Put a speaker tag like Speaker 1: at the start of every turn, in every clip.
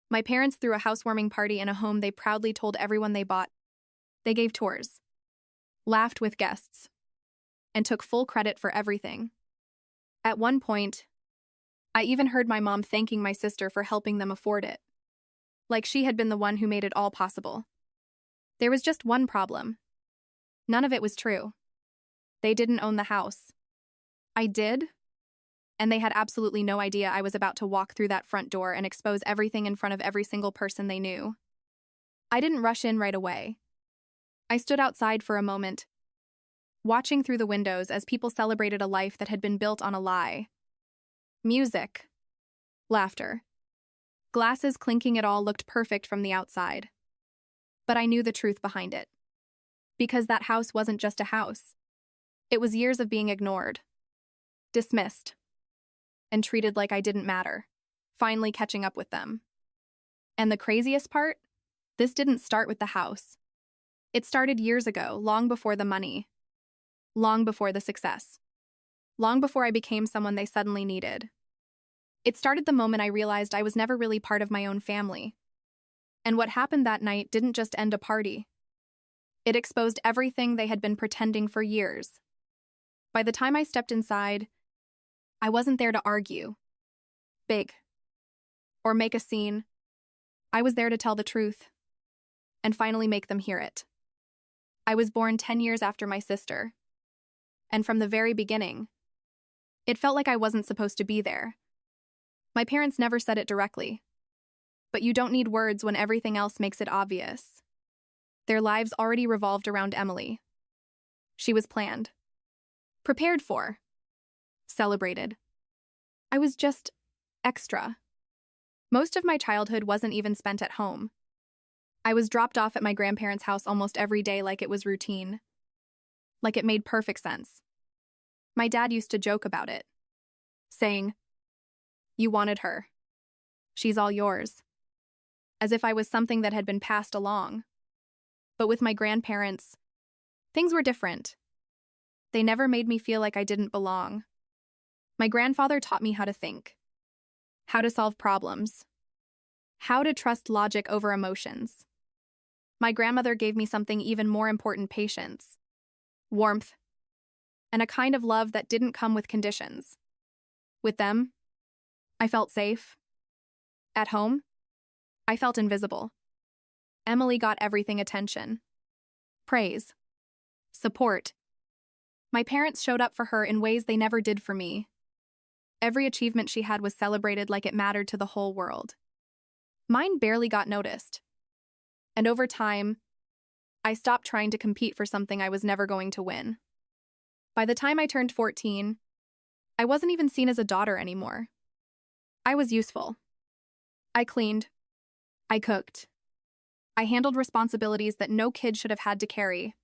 Speaker 1: My parents threw a housewarming party in a home they proudly told everyone they bought. They gave tours, laughed with guests, and took full credit for everything. At one point, I even heard my mom thanking my sister for helping them afford it, like she had been the one who made it all possible. There was just one problem. None of it was true. They didn't own the house. I did, and they had absolutely no idea I was about to walk through that front door and expose everything in front of every single person they knew. I didn't rush in right away. I stood outside for a moment, watching through the windows as people celebrated a life that had been built on a lie. Music, laughter, glasses clinking, it all looked perfect from the outside. But I knew the truth behind it. Because that house wasn't just a house. It was years of being ignored, dismissed, and treated like I didn't matter, finally catching up with them. And the craziest part? This didn't start with the house. It started years ago, long before the money, long before the success, long before I became someone they suddenly needed. It started the moment I realized I was never really part of my own family. And what happened that night didn't just end a party. It exposed everything they had been pretending for years. By the time I stepped inside, I wasn't there to argue, beg, or make a scene. I was there to tell the truth, and finally make them hear it. I was born 10 years after my sister, and from the very beginning, it felt like I wasn't supposed to be there. My parents never said it directly, but you don't need words when everything else makes it obvious. Their lives already revolved around Emily. She was planned, prepared for, celebrated. I was just extra. Most of my childhood wasn't even spent at home. I was dropped off at my grandparents' house almost every day like it was routine, like it made perfect sense. My dad used to joke about it, saying, "You wanted her. She's all yours," as if I was something that had been passed along. But with my grandparents, things were different. They never made me feel like I didn't belong. My grandfather taught me how to think, how to solve problems, how to trust logic over emotions. My grandmother gave me something even more important: patience, warmth, and a kind of love that didn't come with conditions. With them, I felt safe. At home, I felt invisible. Emily got everything: attention, praise, support. My parents showed up for her in ways they never did for me. Every achievement she had was celebrated like it mattered to the whole world. Mine barely got noticed. And over time, I stopped trying to compete for something I was never going to win. By the time I turned 14, I wasn't even seen as a daughter anymore. I was useful. I cleaned. I cooked. I handled responsibilities that no kid should have had to carry.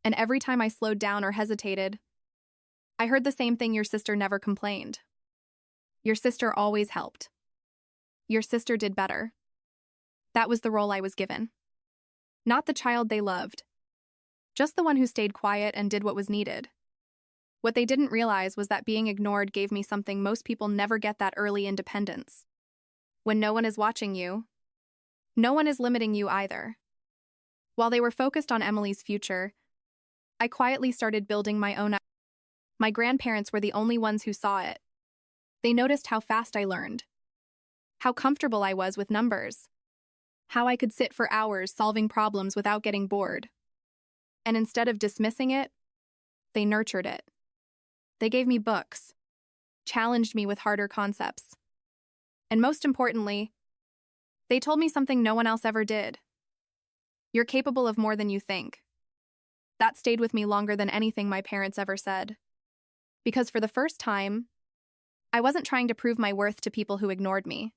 Speaker 1: And every time I slowed down or hesitated, I heard the same thing: your sister never complained. Your sister always helped. Your sister did better. That was the role I was given. Not the child they loved, just the one who stayed quiet and did what was needed. What they didn't realize was that being ignored gave me something most people never get: that early independence. When no one is watching you, no one is limiting you either. While they were focused on Emily's future, I quietly started building my own. My grandparents were the only ones who saw it. They noticed how fast I learned, how comfortable I was with numbers, how I could sit for hours solving problems without getting bored. And instead of dismissing it, they nurtured it. They gave me books, challenged me with harder concepts, and most importantly, they told me something no one else ever did: you're capable of more than you think. That stayed with me longer than anything my parents ever said. Because for the first time, I wasn't trying to prove my worth to people who ignored me.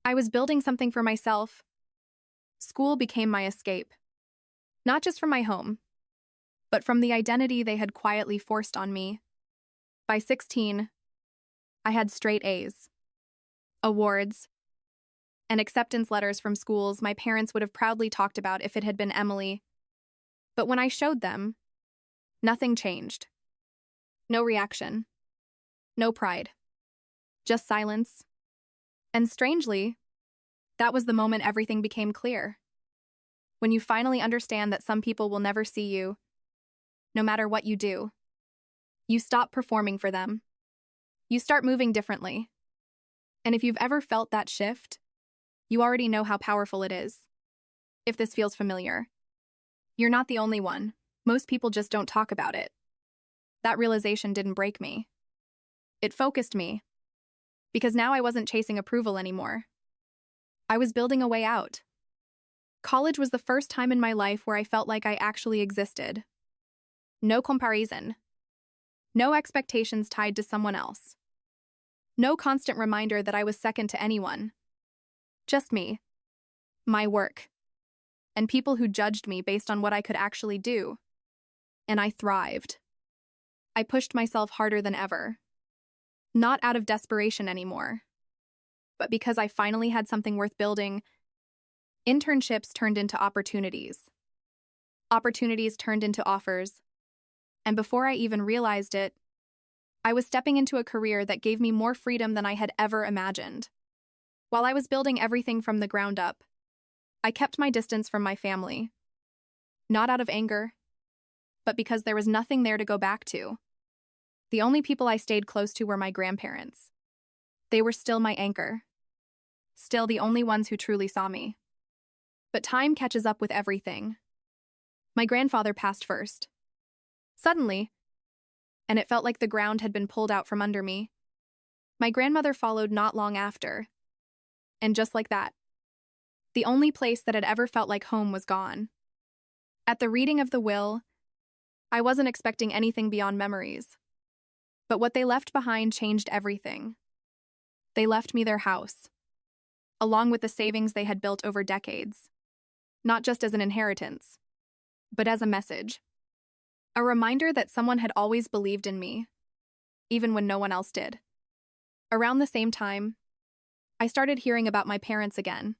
Speaker 1: I was building something for myself. School became my escape. Not just from my home, but from the identity they had quietly forced on me. By 16, I had straight A's, awards, and acceptance letters from schools my parents would have proudly talked about if it had been Emily. But when I showed them, nothing changed. No reaction. No pride. Just silence. And strangely, That was the moment everything became clear. When you finally understand that some people will never see you, no matter what you do, you stop performing for them. You start moving differently. And if you've ever felt that shift, you already know how powerful it is. If this feels familiar, you're not the only one. Most people just don't talk about it. That realization didn't break me. It focused me. Because now I wasn't chasing approval anymore. I was building a way out. College was the first time in my life where I felt like I actually existed. No comparison. No expectations tied to someone else. No constant reminder that I was second to anyone. Just me, my work, and people who judged me based on what I could actually do. And I thrived. I pushed myself harder than ever. Not out of desperation anymore, but because I finally had something worth building. Internships turned into opportunities. Opportunities turned into offers. And before I even realized it, I was stepping into a career that gave me more freedom than I had ever imagined. While I was building everything from the ground up, I kept my distance from my family. Not out of anger, but because there was nothing there to go back to. The only people I stayed close to were my grandparents. They were still my anchor. Still the only ones who truly saw me. But time catches up with everything. My grandfather passed first. Suddenly, and it felt like the ground had been pulled out from under me. My grandmother followed not long after. And just like that, the only place that had ever felt like home was gone. At the reading of the will, I wasn't expecting anything beyond memories. But what they left behind changed everything. They left me their house, along with the savings they had built over decades. Not just as an inheritance, but as a message. A reminder that someone had always believed in me, even when no one else did. Around the same time, I started hearing about my parents again.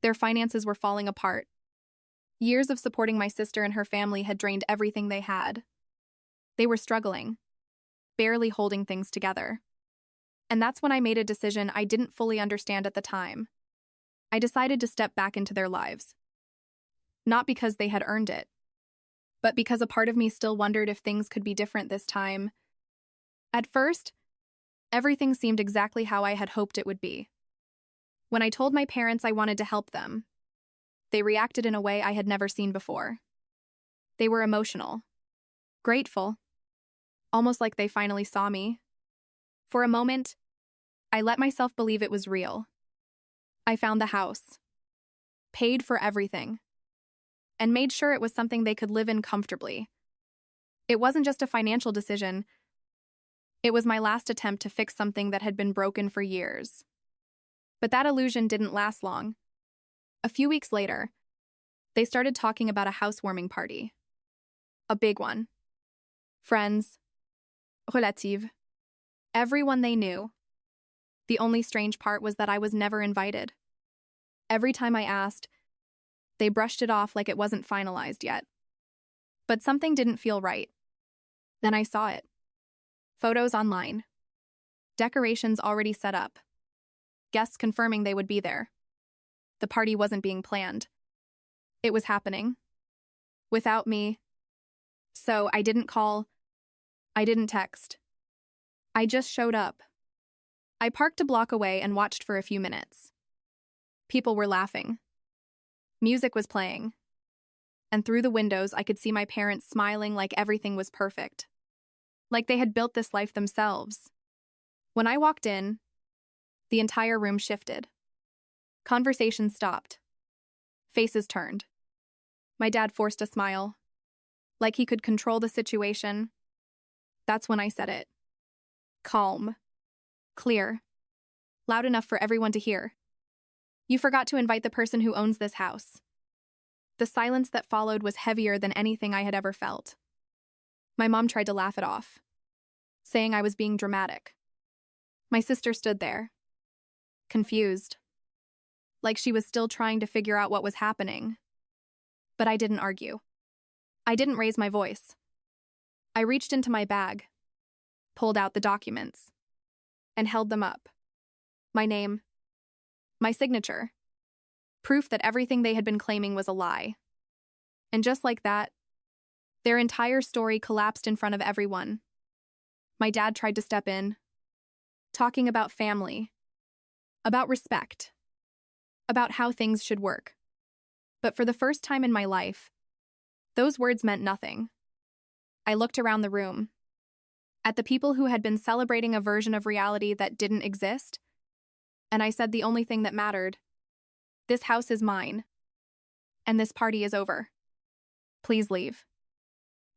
Speaker 1: Their finances were falling apart. Years of supporting my sister and her family had drained everything they had. They were struggling, barely holding things together. And that's when I made a decision I didn't fully understand at the time. I decided to step back into their lives. Not because they had earned it, but because a part of me still wondered if things could be different this time. At first, everything seemed exactly how I had hoped it would be. When I told my parents I wanted to help them, they reacted in a way I had never seen before. They were emotional, grateful, almost like they finally saw me. For a moment, I let myself believe it was real. I found the house, paid for everything, and made sure it was something they could live in comfortably. It wasn't just a financial decision. It was my last attempt to fix something that had been broken for years. But that illusion didn't last long. A few weeks later, they started talking about a housewarming party. A big one. Friends, relatives, everyone they knew. The only strange part was that I was never invited. Every time I asked, they brushed it off like it wasn't finalized yet. But something didn't feel right. Then I saw it. Photos online. Decorations already set up. Guests confirming they would be there. The party wasn't being planned. It was happening. Without me. So I didn't call. I didn't text. I just showed up. I parked a block away and watched for a few minutes. People were laughing. Music was playing. And through the windows, I could see my parents smiling like everything was perfect. Like they had built this life themselves. When I walked in, the entire room shifted. Conversation stopped. Faces turned. My dad forced a smile, like he could control the situation. That's when I said it. Calm. Clear. Loud enough for everyone to hear. You forgot to invite the person who owns this house. The silence that followed was heavier than anything I had ever felt. My mom tried to laugh it off, saying I was being dramatic. My sister stood there, confused, like she was still trying to figure out what was happening. But I didn't argue. I didn't raise my voice. I reached into my bag, pulled out the documents, and held them up. My name, my signature, Proof that everything they had been claiming was a lie. And just like that, their entire story collapsed in front of everyone. My dad tried to step in, talking about family, about respect, about how things should work. But for the first time in my life, those words meant nothing. I looked around the room, at the people who had been celebrating a version of reality that didn't exist, and I said the only thing that mattered: this house is mine, and this party is over. Please leave.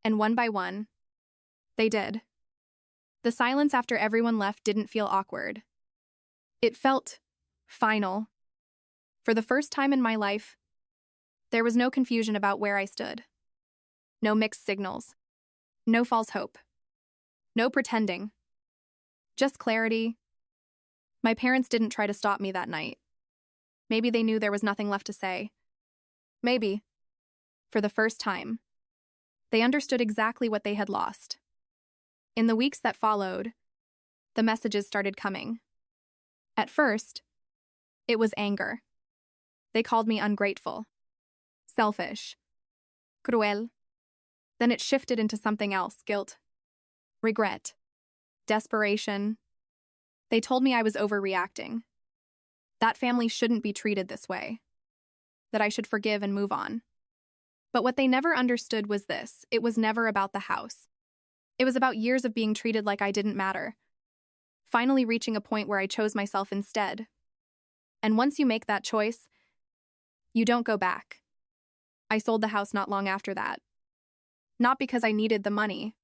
Speaker 1: And one by one, they did. The silence after everyone left didn't feel awkward. It felt final. For the first time in my life, there was no confusion about where I stood. No mixed signals. No false hope. No pretending. Just clarity. My parents didn't try to stop me that night. Maybe they knew there was nothing left to say. Maybe, for the first time, they understood exactly what they had lost. In the weeks that followed, the messages started coming. At first, it was anger. They called me ungrateful, selfish, cruel. Then it shifted into something else: guilt, regret, desperation. They told me I was overreacting, that family shouldn't be treated this way, that I should forgive and move on. But what they never understood was this: it was never about the house. It was about years of being treated like I didn't matter, finally reaching a point where I chose myself instead. And once you make that choice, you don't go back. I sold the house not long after that. Not because I needed the money,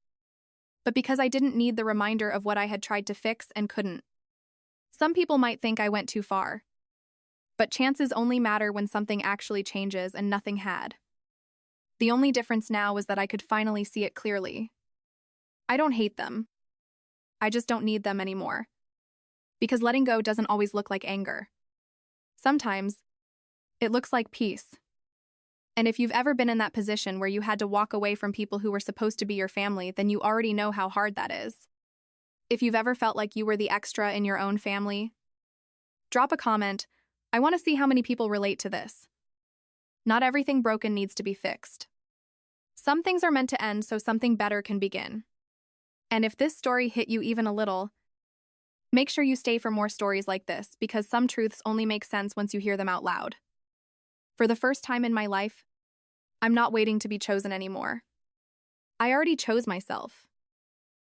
Speaker 1: but because I didn't need the reminder of what I had tried to fix and couldn't. Some people might think I went too far, but chances only matter when something actually changes, and nothing had. The only difference now was that I could finally see it clearly. I don't hate them. I just don't need them anymore. Because letting go doesn't always look like anger. Sometimes, it looks like peace. And if you've ever been in that position where you had to walk away from people who were supposed to be your family, then you already know how hard that is. If you've ever felt like you were the extra in your own family, drop a comment. I want to see how many people relate to this. Not everything broken needs to be fixed. Some things are meant to end so something better can begin. And if this story hit you even a little, make sure you stay for more stories like this, because some truths only make sense once you hear them out loud. For the first time in my life, I'm not waiting to be chosen anymore. I already chose myself.